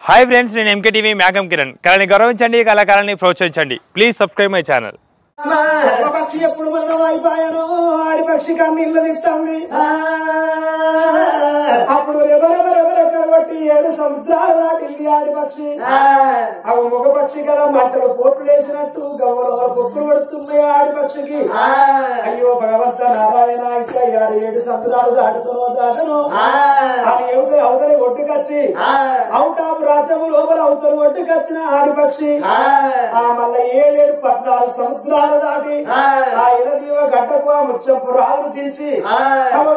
Hi friends నేను MK TV మేఘం కిరణ్ కళని గౌరవించండి కళాకారుల్ని ప్రోత్సహించండి ప్లీజ్ సబ్స్క్రైబ్ మై ఛానల్ పక్షి ఎప్పుడు మనం అయిపోయాను ఆడి పక్షి కన్నీళ్ళు తీస్తుంది అప్పుడు ఎవరెవరెవరెవరెవరెట్టి 7 సముద్రాలు దాటింది ఆడి పక్షి అవి ఒక పక్షి కదా మంటలు పోట్లు వేసినట్టు గవ్వల పొక్కులు పడుతున్నాయి ఆడి పక్షికి అయ్యో భగవంత నారాయణ ఇంకా 7 సముద్రాలు దాటను అని అవతలి ఒడ్డుకొచ్చి అవుట్ ఆఫ్ రాజ్యము లోపల అవతలి ఒడ్డుకొచ్చిన ఆడి పక్షి మళ్ళీ 7 14 సముద్రాలు దాటి ఆ ఇరదీవ గడ్డకు ఆ ముచ్చంపు రాళ్ళు తీసి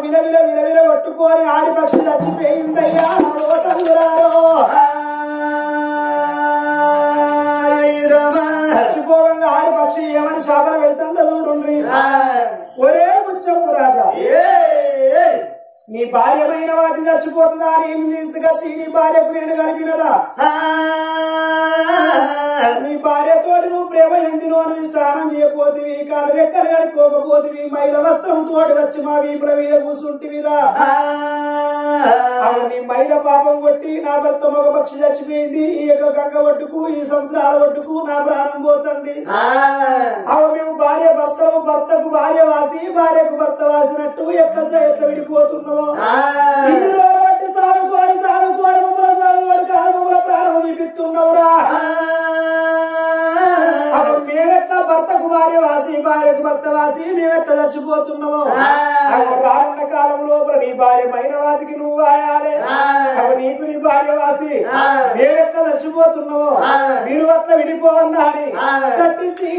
విల విల విల విల పట్టుకొని ఆడి పక్షి చచ్చిపోయిందయ్యా చచ్చిపోగా ఆడి పక్షి ఏమని శాపన వెళ్తుందో చూడండి ఒరే ముచ్చంపు రాజా నీ భార్యమైన వాటి చచ్చిపోతుందా అని ఏమి తీసుకొచ్చి నీ భార్యకు నేను కలిపినరా నీ భార్యతో నువ్వు ప్రేమ ఎండినో అని స్నానం చేయకపోతివి కాలు రెక్కలు కడుక్కోకపోతివి మైల వస్త్రం తోటి వచ్చి మా వీపుల మీద కూర్చుంటివిరా నీ మైల పాపం కొట్టి నా భర్త మగ పక్షి చచ్చిపోయింది ఈ యొక్క గంగ ఒడ్డుకు ఈ సముద్రాల ఒడ్డుకు నా ప్రాణం పోతుంది మేము భార్య భర్తకు భార్య వాసి భార్యకు భర్త వాసినట్టు ఎట్లా విడిపోతున్నావు ఇన్ని రోజులు సాగుకోని మమ్మల్ని కాలు ప్రాణం చూపిస్తున్నావురా అప్పుడు మేమెట్లా భర్తకు భార్య వాసి భార్యకు భర్త వాసి మేమెట్లా చచ్చిపోతున్నాము రానున్న కాలం లోపల నీ భార్యమైన వాటికి నువ్వు వాయాలి అప్పుడు నీకు నీ భార్య వాసి మేమెట్లా చచ్చిపోతున్నావు మీరు అట్లా విడిపోవన్నా అని సట్టించి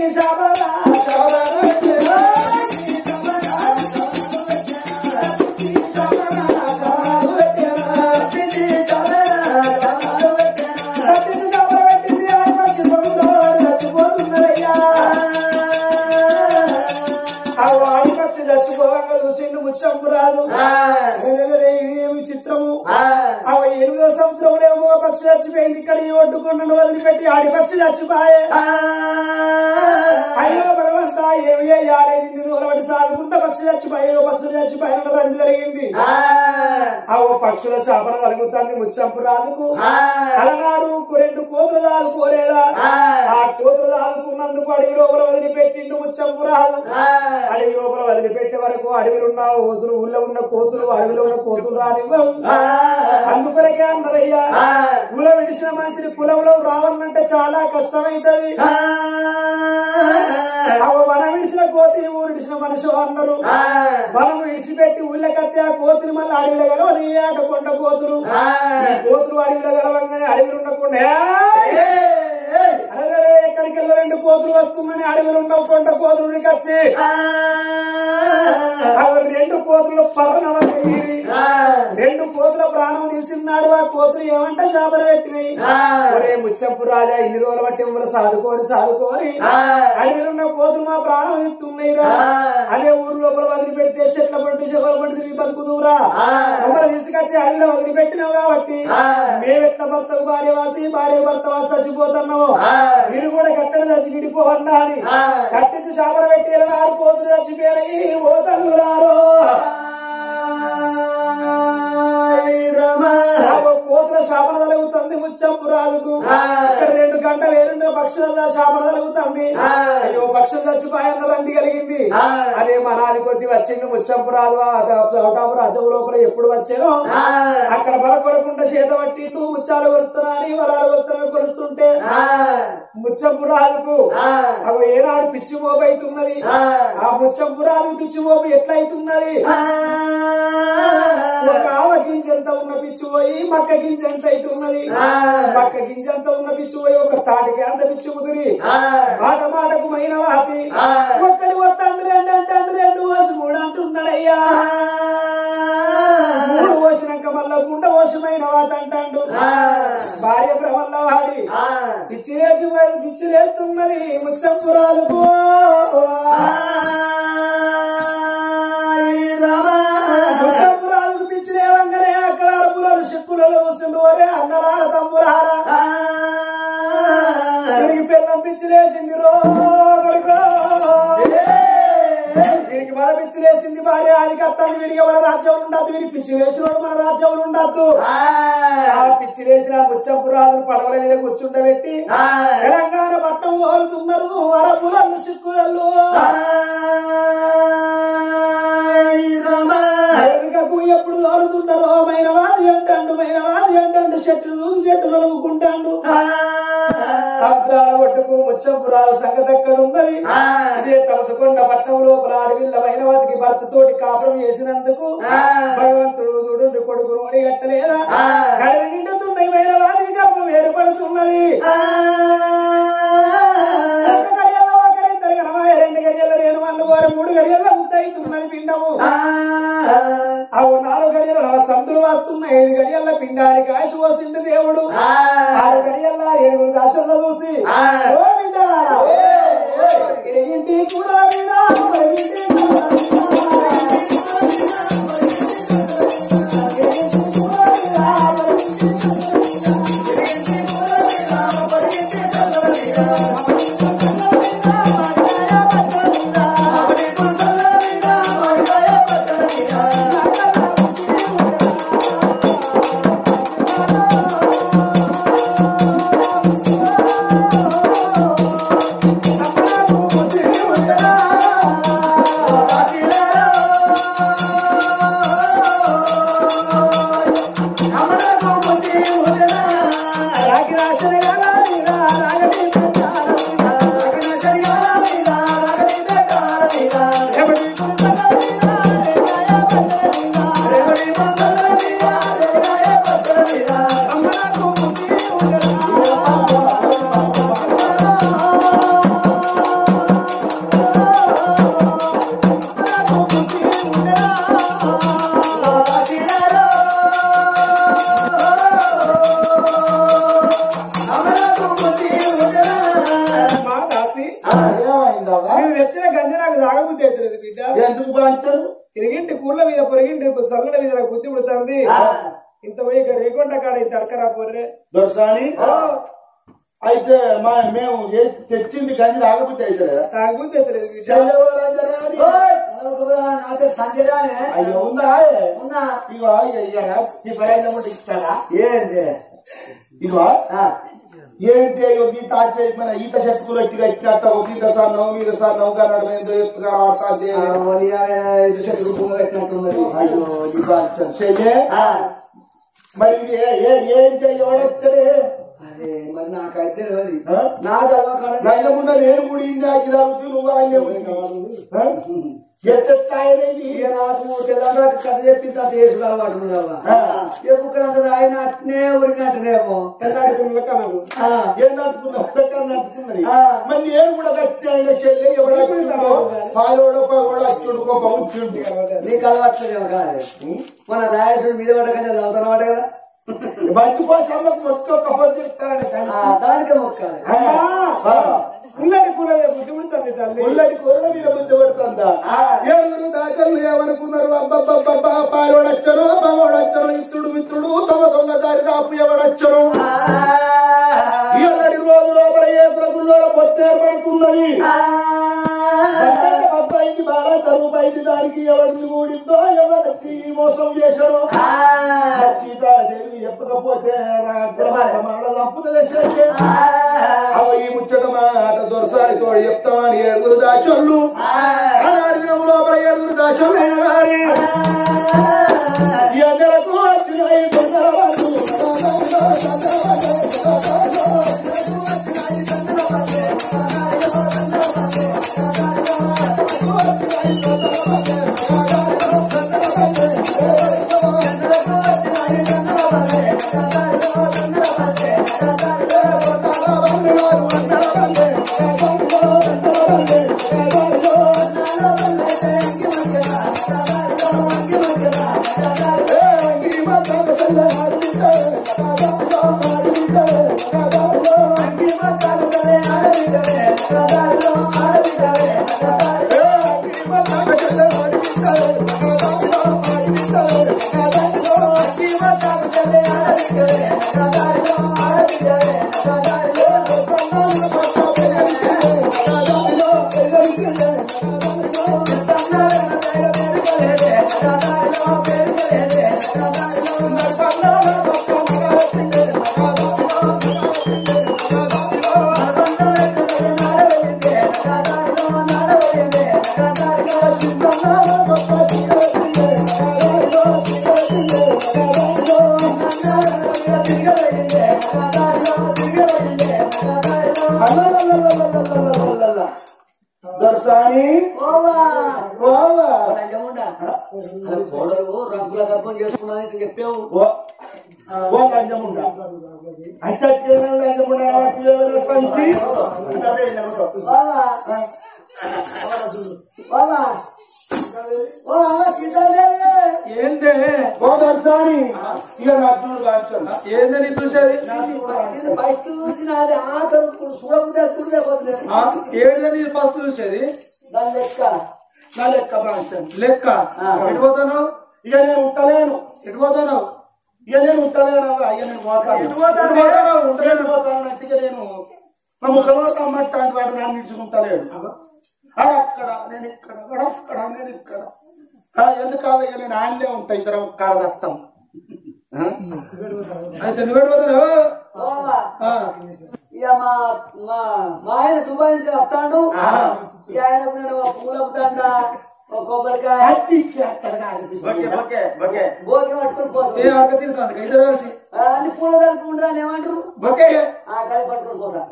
ముచ్చంపురాదు ఏమి చిత్రము అవి 8వ సంవత్సరంలో పక్షి చచ్చిపోయింది ఇక్కడ ఈ ఒడ్డుకొండను వదిలిపెట్టి ఆడి పక్షి చచ్చిపోయే అయ్యో భగవంత ఏమి అయ్యాలి నిన్ను రోజు సాగుకుంటా పక్షి చచ్చిపోయాయో పక్షులు చచ్చిపోయిన రంది జరిగింది అవో పక్షుల చేపన కలుగుతుంది ముచ్చంపురాదుకు అలనాడు 2 కోతులు దాలుకోలేదా ఆ కోతులు దాలుకున్నందుకు అడవి లోపల వదిలిపెట్టిండు ముచ్చంపురాదు అడవి లోపల వదిలిపెట్టే వరకు అడవిలున్న కోతులు ఊళ్ళో ఉన్న కోతులు అడవిలో ఉన్న కోతులు రానివ్వవు అందుకొరకే అన్నారయ్యా కుల విడిచిన మనిషిని కులంలో రావాలంటే చాలా కష్టమైతది వనం విడిచిన కోతి ఊరు విడిచిన మనిషి అన్నారు మనం విడిచిపెట్టి ఊళ్ళకత్తే ఆ కోతులు మళ్ళీ అడవిలో గలవని ఆటకొండ కోతులు కోతులు అడవిలో గలవంగానే అడవిలో ఉండకుండా ఎక్కడికి 2 కోతులు వస్తుందని అడవిలో ఉండవు కొండ కోతులకి వచ్చి 2 కోతులు పర్ణవ 2 కోతుల ప్రాణం తీసిన్నాడు ఆ కోతులు ఏమంటే శాపన పెట్టినాయి ఒరే ముచ్చంపు రాజా ఇన్ని రోజులు బట్టి మమ్మల్ని సాదుకోని అడవిలో ఉన్న కోతులు మా ప్రాణం తీస్తున్నాయిరా అదే ఊరు లోపల వదిలిపెడితే చెట్ల పండు చెవుల పండు తిరిగి బతుకుదూరా మమ్మల్ని తీసుకొచ్చి అడవిలో వదిలిపెట్టినావు కాబట్టి మేమెట్ల భర్తకు భార్య వాసి భార్య భర్త వాసి చచ్చిపోతున్నావు మీరు కూడా గట్టడ చచ్చి విడిపోవన్నా అని సట్టించి శాపన పెట్టి 6 కోతులు చచ్చిపోయాయి ఓ తల్లురారో కోతుల శాపన కలుగుతుంది ముచ్చంపురాదుకు ఇక్కడ 2 గంటలు 2 పక్షుల శాపన కలుగుతుంది అయ్యో పక్షులు చచ్చిపోయాన్న రంది కలిగింది అదే మనాది కొద్ది వచ్చింది ముచ్చంపురాదు రాజవు లోపల ఎప్పుడు వచ్చానో అక్కడ బల కొరకుండా చేత పట్టిండు ముచ్చాలు కొలుస్తున్నా అని వరాలు కొలుస్తున్నా కొలుస్తుంటే ముచ్చంపురాదుకు అవి ఏనాడు పిచ్చి మోపు అవుతున్నది ఆ ముచ్చంపురాదు పిచ్చి మోపు ఎట్లా అవుతున్నది ఒక ఆవ గింజంత ఉన్న పిచ్చి పోయి మక్క గింజంత అవుతున్నది మక్క గింజంత ఉన్న పిచ్చి పోయి ఒక తాటికి అంత పిచ్చి ముదిరి మాటకు మైన వాతి ఒక్కడి వస్తాడు 2 అంటాడు 2 పోసి 3 అంటున్నాడయ్యా 3 పోసినాక మళ్ళా గుండె పోసిమైన వాత అంటాడు భార్య భ్రమల్ల వాడి పిచ్చి లేస్తున్నది ముచ్చంపురాలకు ముచ్చంపురాలకు పిచ్చి లేవంగానే అక్కడ అరపురాలు చెప్పులలో వస్తుండు ఒరే అన్నరాల తమ్మురారా తిరిగి పిల్లం పిచ్చి లేసింది రో దీనికి పిచ్చి లేసింది భార్య ఆదికి అత్తాన్ని విడిగా మన రాజ్యంలో ఉండద్దు వీడి పిచ్చి లేచినోడు మన రాజ్యంలో ఉండద్దు పిచ్చి లేచిన ముచ్చంపురాదులు పడవల మీద కూర్చుండబెట్టి తెలంగాణ పట్టణం తోలుతున్నారు అరపులల్లు సిక్కులల్లు ఎప్పుడు తోలుతున్నారో మైనవాది అంటాడు చెట్లు చూసి చెట్లు నలుగుకుంటాడు సముద్రాల ఒడ్డుకు ముచ్చంపురాల సంగతి ఎక్కడున్నది ఇదే తలసుకొండ పట్టణం లోపల అడవిల్ల మైనవాదికి భర్తతోటి కాపురం చేసినందుకు భగవంతుడు చూడు కొడుకు రోడి కట్టలేదా కడవి నిండుతున్నాయి మైనవాదికి గర్భం ఏర్పడుతున్నది రెండు గడియల రేణు వాళ్ళు వారు 3 గడియల ఉద్దయితున్నది పిండము అవు 4 గడియల సంతులు వస్తున్నాయి 5 గడియల పిండానికి ఆశ పోసింది దేవుడు 6 గడియల 7 దశల్లో చూసి ఇంటి కూడా ఇరిగింటి కూళ్ళ మీద పొరిగింటి సల్లడ మీద గుద్ది పుడుతుంది ఇంత పోయి రేకొండ కాడ ఇంత అడకరా పోర్రే దొరసాని అయితే మేము తెచ్చింది గంజి తాగబుద్ధి అయ్యో ఉందా ఇగో అయ్యారా నీ ప్రయత్నం ఇస్తారా ఏంటి ఇగో ఏంటి అయ్యో గీత ఆడిపోయిన ఈత చెట్టుకు ఎట్టిగా ఇట్టినట్ట ఒక ఈత సార్ నవ్వు మీద సార్ నవ్వుగా నడమైందో ఎత్తుగా పెట్టినట్టున్నది అయ్యో చెయ్యే మరి ఏంటి ఎవడొచ్చరే అదే మరి నాకైతే నాకుండా నేను కూడా ఇందాకి తాగుతూ నువ్వు నాకు తెలంగాణ కథ చెప్పి దేశం అలవాటు ఎప్పుడు ఆయన అట్నే ఉరికట్టనేమో నట్టుకున్నది మరి నేను కూడా కట్టి ఆయన చెల్లి ఎవడో పాలోడో పగోడో అచ్చుడుకో బౌచ్చుంటే నీకు అలవాట్లేమో కాదు మన రాయసుడు మీద పడకనే చదువుతానమాట కదా బంతి కోసం మొక్క పొద్దుతారని దానికే మొక్కాలి ఉల్లటి కూర బుద్ధి పుడుతుంది తల్లి ఉల్లటి కూరల మీద బుద్ధి పడుతుందా 7 దాకలు ఏమనుకున్నారు అబ్బబ్బబ్బబ్బా పాలోడచ్చరు పగోడచ్చరు ఇస్తుడు మిత్రుడు తమ దొంగ దారి కాపు ఎవడచ్చరు ఎల్లడి రోజు లోపల ఏ ప్రభుల్లో పొత్తు ఏర్పడుతున్నది అబ్బాయికి బాగా తరువు పైకి దానికి ఎవరిని కూడిందో ఎవరికి మోసం చేశారు సీతాదేవి చెప్పకపోతే తప్పుతుంది అవి ఈ ముచ్చట మాట దొరసారి తోడు చెప్తామని 7 దాచోళ్ళు ఆనాడు దినము లోపల 7 దాచోళ్ళు అయిన గారి ఎందరకు వచ్చినాయి దర్శాని కోడలు రంగుల గర్భం చేసుకున్నాను చెప్పావు ఓ లంజముండా అంటే లంజముండా సంచి ఏంటే ఓ దర్శాని ఇక నచ్చుడు కాల్చండి ఏందని చూసేది ఫస్ట్ చూసినది ఆకలి చూడకపోతే ఏడని ఫస్ట్ చూసేది దాని లెక్క నా లెక్క కాల్చండి లెక్క ఎటుపోతాను ఇక నేను ఉంటలేను ఎటుపోతాను ఇక నేను ఉంటలేనవా ఇక నేను ఉండలేను పోతానంటే ఇక నేను మా ముసలి అమ్మట్టాంటి వాడు నన్ను ఇచ్చుకుంటలేడు అక్కడ నేను ఇక్కడ అక్కడ నేను ఇక్కడ ఎందుకు ఇక నేను ఆయనలే ఉంటా ఇద్దరం కాడ దత్తం అయితే నువ్వు ఎటుపోతాను ఇక మా ఆయన దుబాయ్ నుంచి వస్తాడు ఇక ఆయనకు నేను పూలు అమ్ముతాడా కొబ్బరికాయ బోకి పట్టుకొని పోతాను అడగ తిరుగుతాను ఇద్దరు కలిసి అన్ని పూల కలిపి ఉండరాని ఏమంటారు ఓకే కలిపి పట్టుకొని పోతా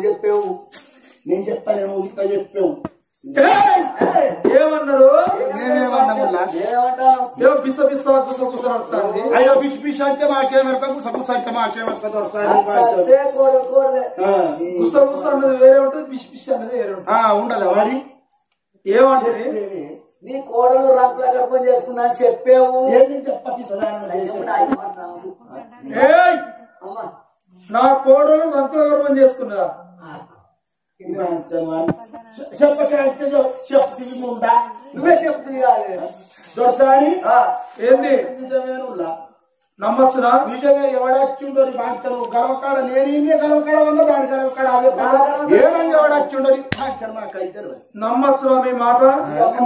చెప్పేవు నేను చెప్తాను ఇంత చెప్పావు ఏమన్నారు నేనేమన్నా ముల్లా ఏమో పిస్స పిస్స కుస కుస నడుస్తుంది అయ్యో పిచ్చి పిచ్చి అంటే మాకేమెరక కుస కుస అంటే మాకేమెరక కుస కుస అన్నది వేరే ఉంటుంది పిసి పిసి అన్నది వేరే ఉంటుంది ఉండదు మరి ఏమంటది నీ కోడలు రంగుల గర్భం చేసుకున్నా అని చెప్పావు ఏంటి చెప్పి ఏయ్ నా కోడలు రంకుల గర్భం చేసుకున్నా చెప్తుందా నువ్వే చెప్తుంది కాదు దొరసారి ఏంది నిజమేనులా నమ్మచ్చునా నిజమే ఎవడొచ్చిండో బాంచను గర్వకాడ నేను గర్వకాడ ఉన్న దాని గర్వకాడ అదే ఏనంగా ఎవడొచ్చిండో మాకైతే నమ్మచ్చునా మీ మాట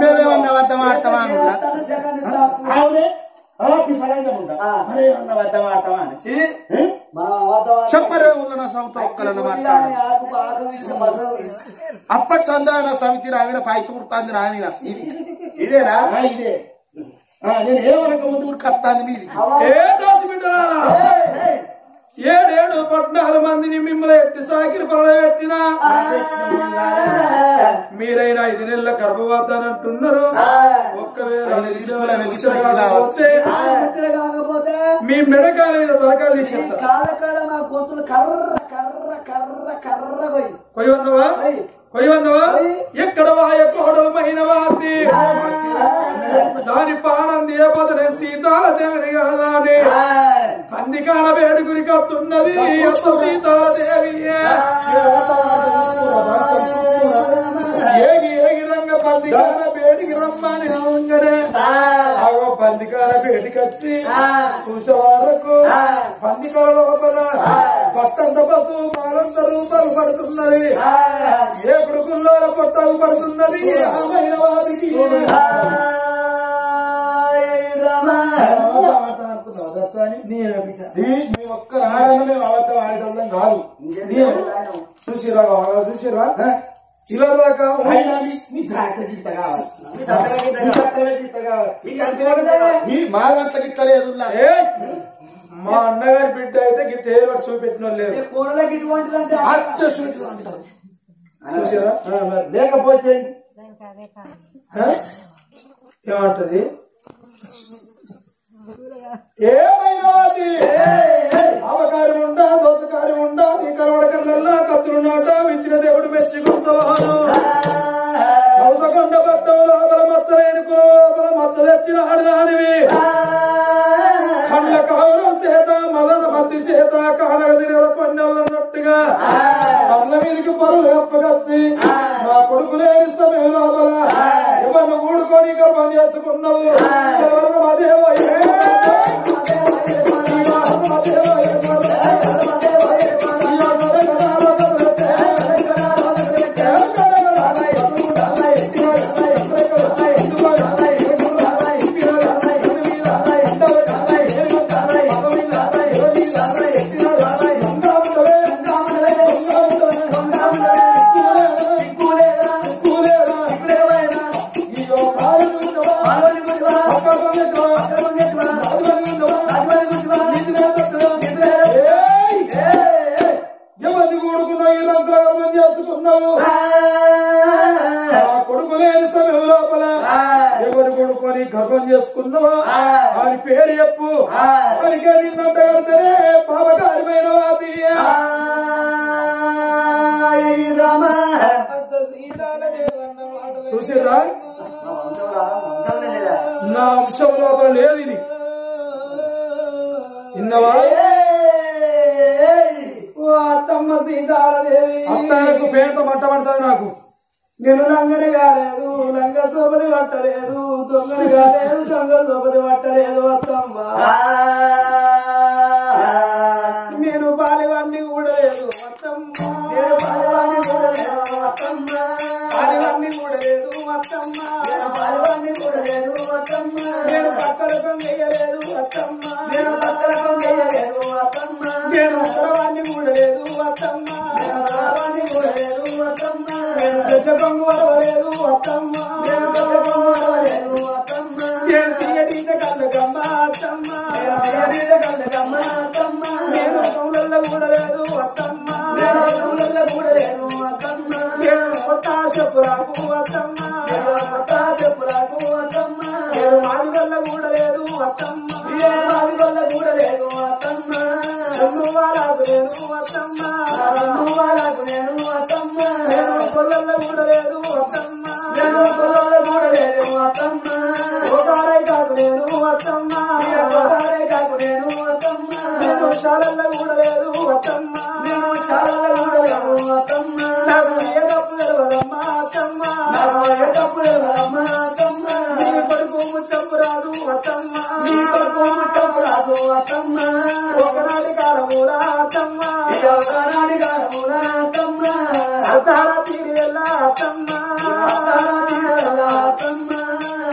మేమేమన్నా వద్ద మాడతామా అవునే చెప్పరే ఉన్న సంస్థ ఒక్కలన్న అప్పటి సంధాన సమితి రావిన పై తూర్తాంది రావిన ఇదేనా ఇదే నేను ఏమనక ముందు కత్తాంది మీది ఏ దాసి బిడ్డలారా ఏడేడు 14 మందిని మిమ్మల్ని ఎట్టి సాకిరి పడబెట్టినా మీరైనా 5 నెలల గర్భవతానంటున్నారు కాకపోతే మీ మెడకాల మీద తలకాలు తీసేస్తా కాలకాల నా గొంతులు కర్ర కర్ర కర్ర కర్ర పోయి కొయ్యవన్నవా కొయ్యవన్నవా ఎక్కడ వాయ కోడలు మైనవాది దాని పానంది ఏ పోతే సీతాల దేవని కాదా అని పందికాల వేడుగురి కత్తున్నది సీతాదేవి ఏగి ఏగి రంగ పందికాల వేడికి రమ్మని అంగనే ఆగో పందికాల వేడికి వచ్చి చూసేవారకు పందికాల లోపల పట్టంత బస్సు పాలంత రూపాయలు పడుతున్నది ఏ కొడుకుల్లో పొట్టాలు పడుతున్నది వారికి ఒక్క రాళ్ళ మేము అబద్ధం ఆడటం కాదు చూసిరా చూసిరా ఇలా దాకా మా దాంట్లో గిట్టలేదు మా అన్నగారి బిడ్డ అయితే గిట్ట ఏ వాడు చూపెట్టిన లేదు కూరలకి ఇటువంటిదంటే చూసారా లేకపోతే ఏమంటది ఏమైనా అవకారం ఉండా దోసకారం ఉండా నీ కలవడ కళ్ళల్లా కత్తులు నాట ఇచ్చిన దేవుడు మెచ్చుకుంటాను అవసకొండ పట్టం లోపల మచ్చలేని కులం లోపల మచ్చ తెచ్చినాడు దానివి కళ్ళ కావరం చేత మదన మధ్య చేత కానగ తిరగ కొన్నెళ్ళన్నట్టుగా కళ్ళ మీదకి పరులు ఎప్పగచ్చి నా కొడుకు లేని సమయం లోపల ఇవన్నీ ఊడుకొని పని చేసుకున్నావు చేసుకున్నావా అని పేరు చెప్పు అనికే నిన్నంట కడితేనే పాపకారమైన చూసిరా నా అంశం లోపల లేదు ఇది విన్నవా అత్తమ్మ సీతాదేవి అత్తాయనకు పేరుతో మంట పడుతుంది నాకు నేను లంగని కాలేదు లంగ చోపది పట్టలేదు దొంగని కాలేదు దొంగ చోపది పట్టలేదు అత్తమ్మ నేను పాలివాణ్ణి కూడా లేదు అత్తమ్మ నేను పాలివాణ్ణి కూడా లేదు అత్తమ్మ పాలివాణ్ణి కూడా లేదు అత్తమ్మ పాలివాణ్ణి కూడా లేదు అత్తమ్మ నేను పక్కల కొంగయ్యలేదు అత్తమ్మ నేను పక్కల కొంగయ్యలేదు అత్తమ్మ నేను ఉత్తరవాణ్ణి కూడా లేదు అత్తమ్మ నేను ఉత్తరవాణ్ణి కూడా లేదు అత్తమ్మ నేను పెద్ద కొంగు వరవలేదు అత్తమ్మ నేను పెద్ద కొంగు వరవలేదు అత్తమ్మ నేను తీయటీత కళ్ళకమ్మ అత్తమ్మ నేను తీయటీత కళ్ళకమ్మ అత్తమ్మ నేను కౌలల్లో కూడా లేదు అత్తమ్మ నేను కౌలల్లో కూడా లేదు అత్తమ్మ నేను కొత్త చెప్పురాకు అత్తమ్మ నేను కొత్త చెప్పురాకు అత్తమ్మ నేను మాదిగల్లో కూడా లేదు అత్తమ్మ నేను మాదిగల్లో కూడా లేదు అత్తమ్మ నువ్వాలకు నేను అత్తమ్మ నువ్వాలకు నేను అత్తమ్మ నేను కొల్లల్లో కూడా లేదు అత్తమ్మ నేను కొల్లల్లో కూడా లేదు అత్తమ్మ ఒకసారి కాకు నేను అత్తమ్మ ఒకసారి కాకు నేను అత్తమ్మ నేను శాలల్లో కూడా లేదు అత్తమ్మ నేను శాలల్లో కూడా లేదు అత్తమ్మ నాకు ఏ తప్పు తెలవదమ్మా అత్తమ్మ నాకు ఏ తప్పు తెలవదమ్మా అత్తమ్మ నీ కొడుకు ముచ్చప్పు రాదు అత్తమ్మ నీ కొడుకు ముచ్చప్పు రాదు అత్తమ్మ ఒకనాటి కాలమూరా అత్తమ్మ ఒకనాటి కాలమూరా అత్తమ్మ అర్ధరాత్రి వెళ్ళ అత్తమ్మ అర్ధరాత్రి వెళ్ళ అత్తమ్మ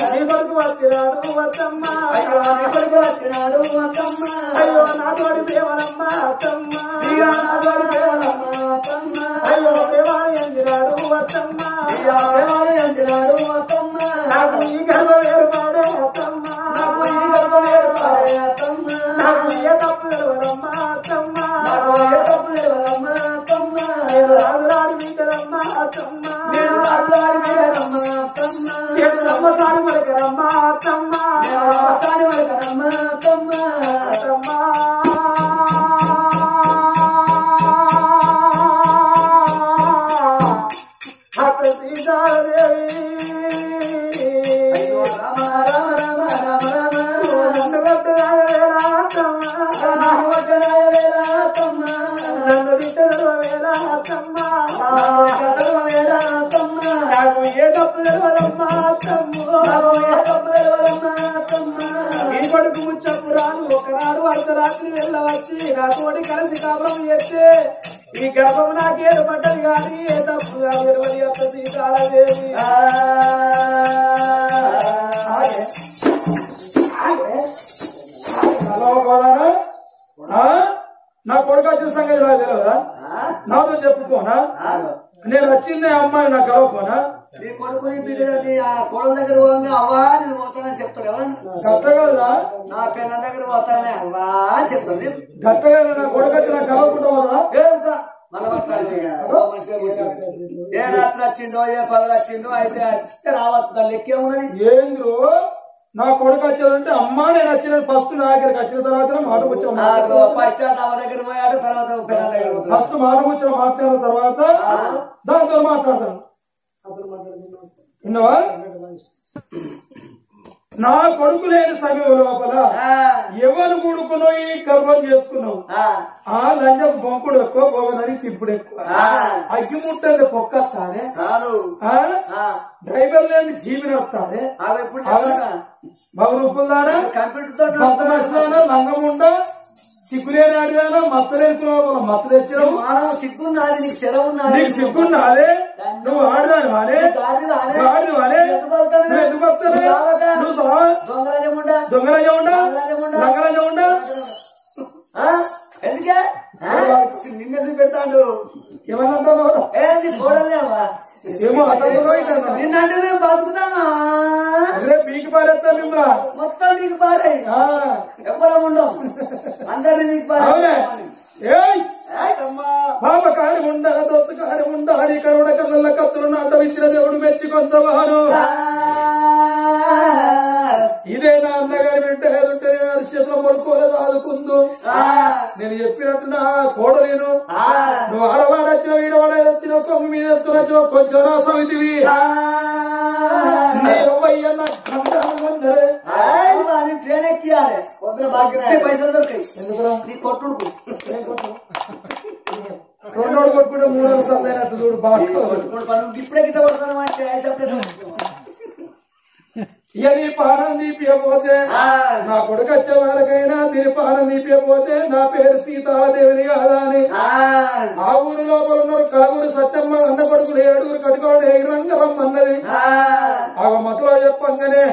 నీ కొడుకు వచ్చినాడు అత్తమ్మ అయ్యో నీ కొడుకు వచ్చినాడు అత్తమ్మ అయ్యో నా తోడి ప్రేమలమ్మ అత్తమ్మ అయ్యో నా తోడి ప్రేమలమ్మ అత్తమ్మ అయ్యో ప్రేమాలు ఎందినాడు అత్తమ్మ అయ్యో ప్రేమాలు ఎందినాడు అత్తమ్మ నాకు ఈ గర్భం ఏర్పాడే అత్తమ్మ నాకు ఈ గర్భం ఏర్పాడే అత్తమ్మ నాకు ఏ తప్పు తెలవదమ్మ అత్తమ్మ నాకు ఏ తప్పు తెలవదమ్మ అత్తమ్మ నేను రాజురాడి బిడ్డలమ్మ అత్తమ్మ నేను రాజురాడి బిడ్డలమ్మ అత్తమ్మ నేను రమ్మసారి మరకరమ్మ అత్తమ్మ నేను రమ్మసారి మరకరమ్మ అత్తమ్మ అత్తమ్మ అత్త సీతాదేవి రామ రామ రామ రామ రామ నన్ను కొట్టరాయవేళ అత్తమ్మ నన్ను కొట్టరాయవేళ అత్తమ్మ నన్ను తిట్టవేళ అత్తమ్మ నన్ను తిట్టవేళ అత్తమ్మ నాకు ఏ తప్పు తెలవదమ్మ అత్తమ్మ నాకు ఏ తప్పు తెలవదమ్మ అత్తమ్మ నీ కొడుకు ముచ్చప్పు రాదు ఒకనాడు అర్ధరాత్రి వెళ్ళవచ్చి నా తోటి కలిసి కాపురం చేస్తే ఈ గర్భం నాకేడు పడ్డది కానీ ఏ తప్పు కాదు ఇరవై అత్త సీతాదేవి నా కొడుకు వచ్చిన సంగతి నాకు తెలియదా నాతో చెప్పుకోనా నేను వచ్చిందే అమ్మాయి నాకు కలవపోనా నీ కొడుకుని బిడ్డని ఆ కోడల దగ్గర పోగా అవ్వా నేను పోతానని చెప్తాడు ఎవరన్నా గట్టగలదా నా పిల్ల దగ్గర పోతానే అవ్వా అని చెప్తాడు గట్టగల నా కొడుకు వచ్చి నాకు కలవకుండా మళ్ళీ మాట్లాడితే ఏ రాత్రి వచ్చిందో ఏ పదవి వచ్చిందో అయితే రావచ్చు దాని లెక్కే ఉన్నది ఏంద్రు నా కొడుకు వచ్చేదంటే అమ్మా నేను వచ్చిన ఫస్ట్ నా దగ్గరికి వచ్చిన తర్వాత మాట వచ్చిన ఫస్ట్ తమ దగ్గర పోయాడు తర్వాత పిల్లల దగ్గర ఫస్ట్ మాట వచ్చిన మాట్లాడిన తర్వాత దాంతో మాట్లాడతాను విన్నావా నా కొడుకు లేని సమయం లోపల ఎవరు కొడుకునో ఈ గర్భం చేసుకున్నావు ఆ లంజం బొంకుడు ఎక్కువ పోగదని తిప్పుడు ఎక్కువ అగ్గి ముట్టండి పొక్కస్తానే డ్రైవర్ లేని జీవి నడుస్తానే బహురూపులదానా కంప్యూటర్ లంగముండా సిగ్గులేని ఆడిదానా మచ్చలేసుకున్నావు మచ్చ తెచ్చినావు సిగ్గున్నది నీకు సెలవు నీకు సిగ్గున్నాదే నువ్వు ఆడదాని వానే ఆడి వానే నువ్వు ఎందుకు వస్తానే నువ్వు దొంగలజ ఉండా లంగలజ ఉండా ఎందుకే నిన్నెందుకు పెడతాడు ఏమన్నా ఏంది చూడలేవా ఏమో నిన్నంటే మేము బతుకుతామా అదే పీకి పారేస్తా మిమ్మల్ని మొత్తం నీకు పారాయి ఎవరం ఉండవు అందరినీ నీకు పారే పాప కార్యం ఉండ దొత్త కార్యం ఉండ హరి కరుణ కళ్ళ కత్తులు నాటవిచ్చిన దేవుడు మెచ్చి కొంచెం ఇదే నా అన్నగారి బిడ్డ ఏదుంటే చేతులు పడుకోలేదు ఆదుకుందు నేను చెప్పినట్టు నా కోడలేను నువ్వు ఆడవాడు వచ్చిన వీడవాడేది వచ్చిన కొమ్మి మీద వేసుకుని వచ్చిన కొంచెం నా సమితివి ట్రైన్ ఎక్కియాలి పైసలు దొరికాయి నీ కొట్టుడు రెండోడు కొట్టుకుంటే మూడో సార్లు అయినట్టు చూడు బాగా ఇప్పుడే గిట్ట కొడతాను అంటే ఇక నీ పానం తీపియపోతే నా కొడుకు వచ్చే వాళ్ళకైనా దీని పానం తీపియపోతే నా పేరు సీతాదేవిని కాదా అని ఆ ఊరు లోపల ఉన్నారు కలగూరు సత్యమ్మ అన్న కొడుకులు 7 కట్టుకోండి రంగరమ్మన్నది ఆ మతలో చెప్పంగానే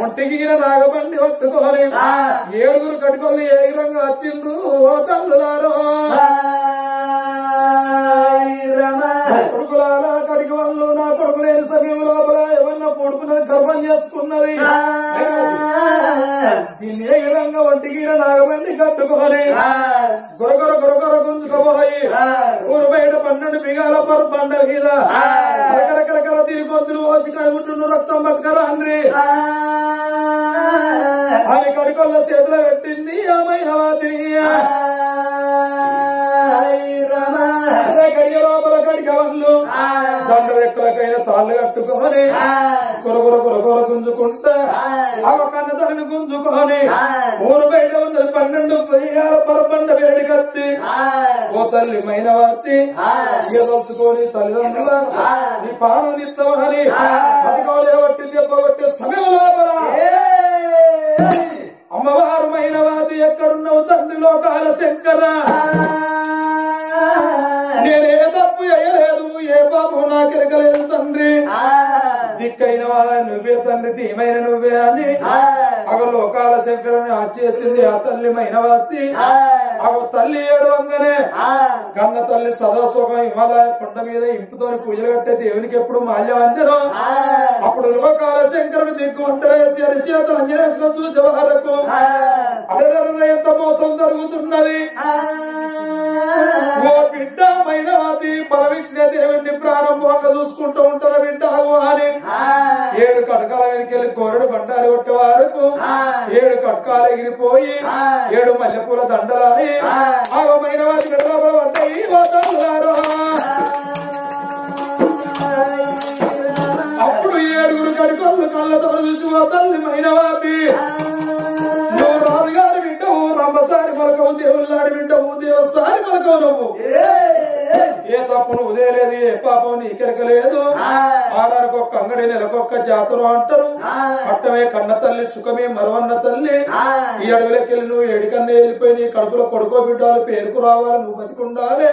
ఒంటికి నాగబండి పట్టుకొని 7 కట్టుకొని రంగా వచ్చిండ్రు ఓ తల్లుదారో కొడుకులారా కడికి వాళ్ళు నా కొడుకు లేని సమయం లోపల ఎవరన్నా కొడుకున్న గర్భం చేసుకున్నది దీన్ని ఏ విధంగా ఒంటికి నాగబండి కట్టుకొని గొరగొర గొరగొర గుంజుకుపోయి ఊరు బయట 12 బిగాల బండ మీద రకరకరకర తిరిగి గొంతులు పోసి కడుగుతున్న రక్తం బతకరా అండ్రి అని కడికొల్ల చేతిలో పెట్టింది ఆమె కడిగ లోపల కడిగవన్లు దండ రెక్కలకైనా తాళ్ళు కట్టుకొని కొరగొర కొరగొర గుంజుకుంటా ఆ కన్న తల్లిని గుంజుకొని ఊరు బయట ఉన్నది 12 బిగాల పరబండ వేడికొచ్చి ఓ తల్లి మైన వచ్చి ఎదొచ్చుకొని తల్లిదండ్రుల నీ పాలన ఇస్తామని పట్టుకోలే బట్టి చెప్పబట్టే సమయం లోపల అమ్మవారు మైనవాది ఎక్కడున్నావు తండ్రి లోకాల శంకర నేనే తప్పు చేయలేదు ఏ పాపం నాకెరకలేదు తండ్రి దిక్కైన వాళ్ళ నువ్వే తండ్రి ధీమైన నువ్వే అని అగ లోకాల శంకరని చేసింది ఆ తల్లి మైనవాది అగ తల్లి ఏడవంగానే కన్న తల్లి సదాసుఖం హిమాలయ కొండ మీద ఇంపుతో పూజలు కట్టే దేవునికి ఎప్పుడు మాల్యవంచనం అప్పుడు లోకాల శంకరుని దిక్కు ఉంటారేసి అరిచేత అంజనేశ్వరం చూసే వాళ్ళకు అడగర ఎంత మోసం జరుగుతున్నది ఓ బిడ్డ మైనవాది పరమించిన దేవుణ్ణి ప్రారంభంగా చూసుకుంటూ ఉంటారు బిడ్డ అని 7 కటకాల వెనుకెళ్ళి కోరడు బండారు కొట్టే వరకు 7 కటకాలు ఎగిరిపోయి 7 మల్లెపూల దండలాయి ఆ మైనవాది గడప పడ్డాయి అప్పుడు 7 కడుకోళ్ళు కళ్ళతో చూసి ఓ తల్లి మైనవాది నువ్వు రాజుగారి వింటవు రంభసారి పలకవు దేవుళ్ళాడి వింటవు దేవసారి పలకవు నువ్వు ఏ తప్పును ఉదయలేదు ఏ పాపం నీకెరకలేదు ఆరానికి ఒక్క అంగడి నెలకొక్క జాతర అంటారు అట్టమే కన్న తల్లి సుఖమే మరవన్న తల్లి ఈ అడవిలోకెళ్ళి నువ్వు ఎడికన్నా వెళ్ళిపోయి నీ కడుపులో కొడుకో బిడ్డాలు పేరుకు రావాలి నువ్వు బతికుండాలి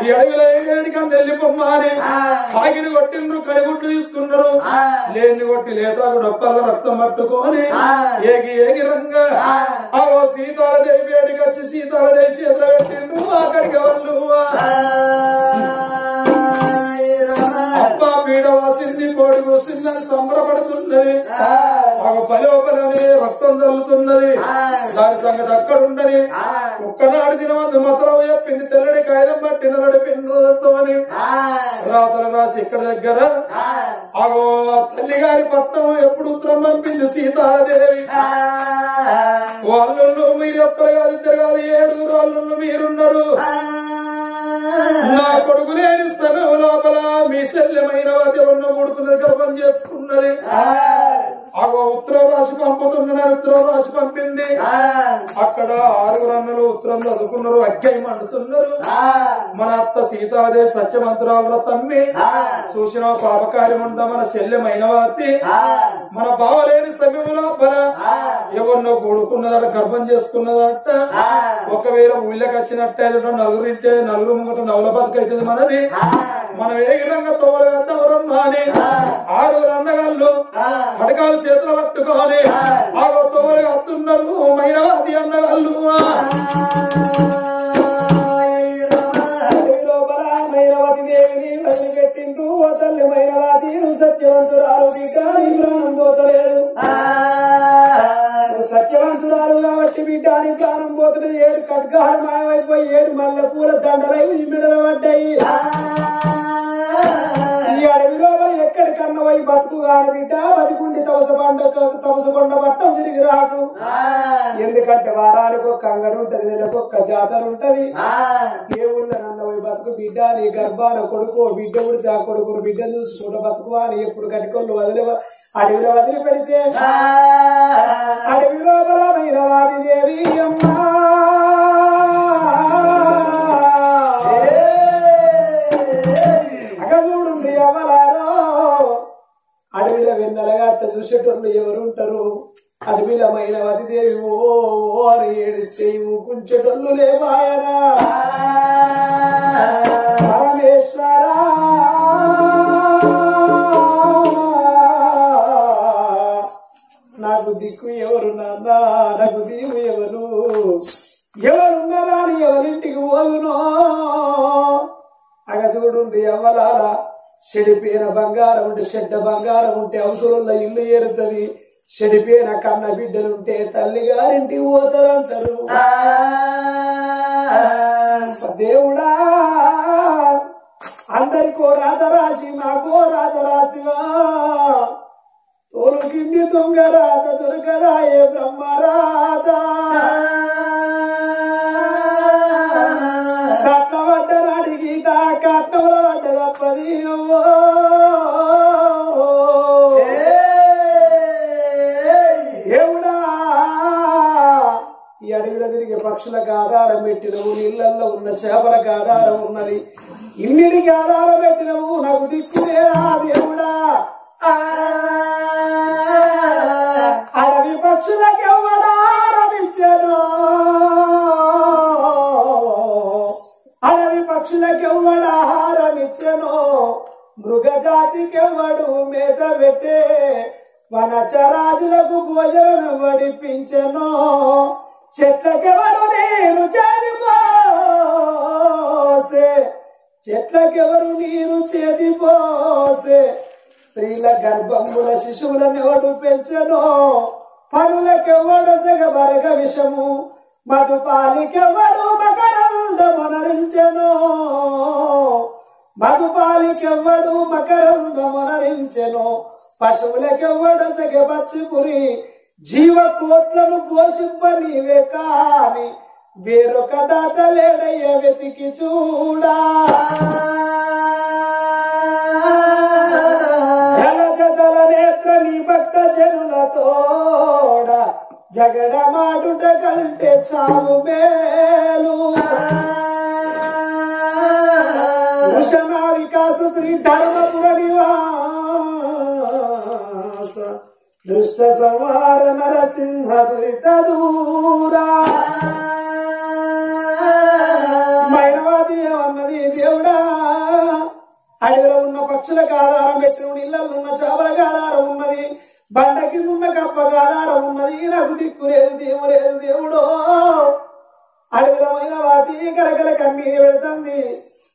ఈ అడవిలో ఏడికన్నా వెళ్ళిపోమ్మని ఆగిని కొట్టిండ్రు కనిగుట్లు తీసుకున్నారు లేని కొట్టి లేతాకు డొప్పాల రక్తం పట్టుకొని ఏగి ఏగి రంగా ఆ సీతాలదేవి వేడికి వచ్చి సీతాలదేవి చేతులు పెట్టిండ్రు అక్కడికి వాళ్ళు అబ్బా పీడ వాసింది కోడి కూసిందని సంబరపడుతున్నది ఒక పలోపలని రక్తం చల్లుతున్నది దాని సంగతి అక్కడుండని ఒక్కనాడు దినమందు మాత్రం చెప్పింది తెల్లడి కాయలం పట్టిన నడిపినతో అని రాతలు రాసి ఇక్కడ దగ్గర అగో తల్లి గారి పట్నం ఎప్పుడు ఉత్తరం పంపింది సీతాదేవి వాళ్ళు మీరు ఒక్కరు కాదు 7 వాళ్ళు మీరున్నారు నా కొడుకు లేని సమయం లోపల మీ శల్యమైన వాద్యవన్న కొడుకున్నది గర్భం చేసుకున్నది అగో ఉత్తరం రాసి పంపుతున్నా ఉత్తరం రాసి పంపింది అక్కడ 6 అన్నలు ఉత్తరం చదువుకున్నారు అగ్గై మండుతున్నారు మన అత్త సీతాదేవి సత్యమంత్రాల తమ్మి చూసిన పాపకార్యం ఉందా మన శల్యమైన వాతి మన బావలేని సమయం లోపల ఎవరినో కొడుకున్నదట గర్భం చేసుకున్నదట ఒకవేళ ఊళ్ళకి వచ్చినట్టయితే నలుగురించే నలుగురు ముంగట నవల బతుకైతుంది మనది మనం ఏ విధంగా తోలగద్దవరమ్మా అని 6 అన్నగాళ్ళు కడకాలు చేతులు పట్టుకొని ఆ తోలగా వస్తున్నారు మైనవాది అన్నగాళ్ళు లోపల మైనవతి దేవిని వదిలిపెట్టింటూ ఓ తల్లి మైనవాది సత్యవంతురాలు ప్రాణం పోతలేదు సత్యవంతురాలు కాబట్టి బిడ్డాని ప్రాణం పోతున్నది 7 కట్కాలు మాయమైపోయి 7 మల్లె పూల దండలై మెడలు పడ్డాయి ఈ అడవి లోపల ఎక్కడ ఎక్కడికన్నా పోయి బతుకు కాని బిడ్డ బతికుండి తమసకొండ పట్టం తిరిగి రాకు. ఎందుకంటే వారానికి ఒక్క అంగడి ఉంటది, నెలకు ఒక్క జాతర ఉంటది. ఏ ఊళ్ళో పోయి బతుకు బిడ్డ, నీ గర్భాన కొడుకు బిడ్డ పుడితే ఆ కొడుకును బిడ్డ చూసుకుంటూ బతుకు అని ఎప్పుడు కట్టుకొని అడవిలో వదిలి పెడితే అడవిలో బలమైన వాదిదేవి అమ్మా అగజూడుండి అవ్వలారో అడవిలో వెన్నెలగా చూసేటోళ్ళు ఎవరుంటారు? అడవిలమైన వదిదేవి ఓ అని ఏడిస్తే ఊకుంచేటోళ్ళు లేవాయనా పరమేశ్వరా. నాకు దిక్కు ఎవరు నాన్న, నాకు దీవు ఎవరు, ఎవరున్నారా అని ఎవరింటికి పోదునో. అగదూడుండి అవ్వలాల చెడిపోయిన బంగారం ఉంటే చెడ్డ బంగారం ఉంటే అవసరంలో ఇల్లు ఏరుతుంది, చెడిపోయిన కన్న బిడ్డలుంటే తల్లిగారింటికి పోతారంటారు. దేవుడా అందరికో రాత రాసి మాకో రాత రాతిగా తోలు కింది దొంగ రాత దొరకరాయే బ్రహ్మరాత. కట్నబడ్డ నాటి గీత కట్నంలో పడ్డ తప్పది. దేవుడా ఈ అడవిలో తిరిగే పక్షులకు ఆధారం పెట్టినవు, నీళ్ళల్లో ఉన్న చేపలకు ఆధారం ఉన్నది, ఇన్నిటికి ఆధారం పెట్టినవు, నాకు దిక్కులేదా దేవుడా. అడవి పక్షులకు ఎవడాహారం ఇచ్చాను, అడవి పక్షులకు ఎవడాహారం ఇచ్చాను, మృగజాతికి ఎవడు మేత పెట్టే, వనచరాజులకు భోజనం వడిపించెను, చెట్లకెవరు నీరు చేదిపోసే, చెట్లకెవరు నీరు చేదిపోసే, స్త్రీల గర్భముల శిశువులను ఎవడు పెంచెను, పనులకెవ్వడు సగబరగ విషము, మధుపాలికెవ్వడు మకరందమునరించెను, మధుపాలికెవ్వడు మకరందమునరించెను, పశువులకెవ్వడు సగబచ్చిపురి, జీవకోట్లను పోషింప నీవే కాని వేరొక దాత లేడయ్య వెతికి చూడా. జలజల నేత్ర నీ భక్త జనులతోడ జగడమాడుట కంటే చావు మేలు. వృషణా వికాస శ్రీ ధర్మపుర నివాస దృష్ట సంహార నరసింహ దురిత దూరా. మైనవాది ఏమన్నది దేవుడా, అడవిలో ఉన్న పక్షులకు ఆధారం పెట్టిన, ఇళ్లలో ఉన్న చేపలకు ఆధారం ఉన్నది, బండ కింద ఉన్న కప్పకు ఆధారం ఉన్నది, నాకు దిక్కు లేదు దేవు లేదు దేవుడో. అడవిలో మైనవాది కలకల కన్నీరు పెడుతుంది,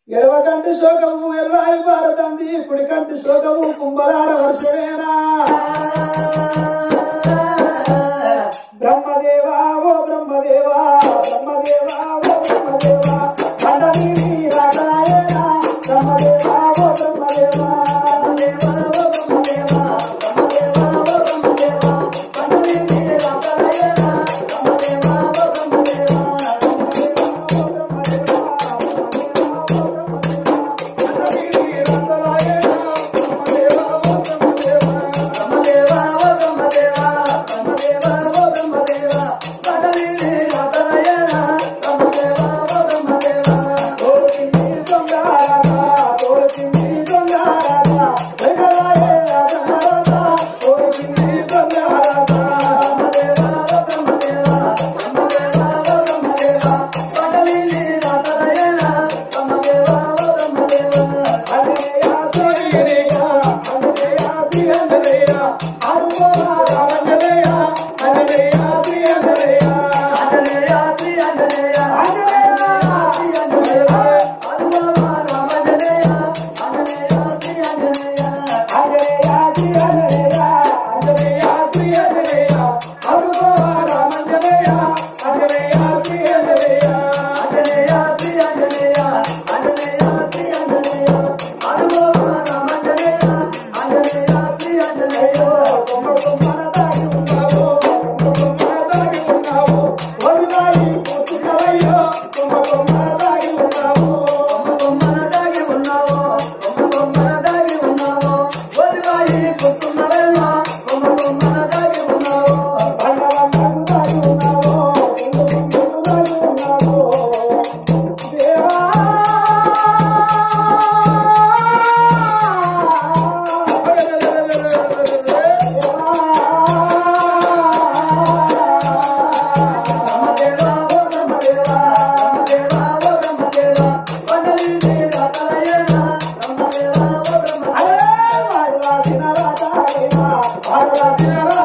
ఎడవ కంటి శోకము ఎల్లాయి పారుతుంది, కుడి కంటి శోకము కుంభలార వర్షమేనా. బ్రహ్మదేవా ఓ బ్రహ్మదేవా, బ్రహ్మదేవా ఓ బ్రహ్మదేవా, బండవీరి రాజాయన బ్రహ్మదేవా ఓ బ్రహ్మదేవా, బ్రహ్మదేవా ఓ బ్రహ్మదేవా, బ్రహ్మదేవా ఓ బ్రహ్మదేవా, బండవీరి రాజాయన బ్రహ్మదేవా ఓ బ్రహ్మదేవా, బ్రహ్మదేవా ఓ బ్రహ్మదేవా, బండవీరి రాజాయన బ్రహ్మదేవా ఓ బ్రహ్మదేవా, బ్రహ్మదేవా ఓ బ్రహ్మదేవా, బ్రహ్మదేవా ఓ బ్రహ్మదేవా, బండవీరి రాజాయన సినారా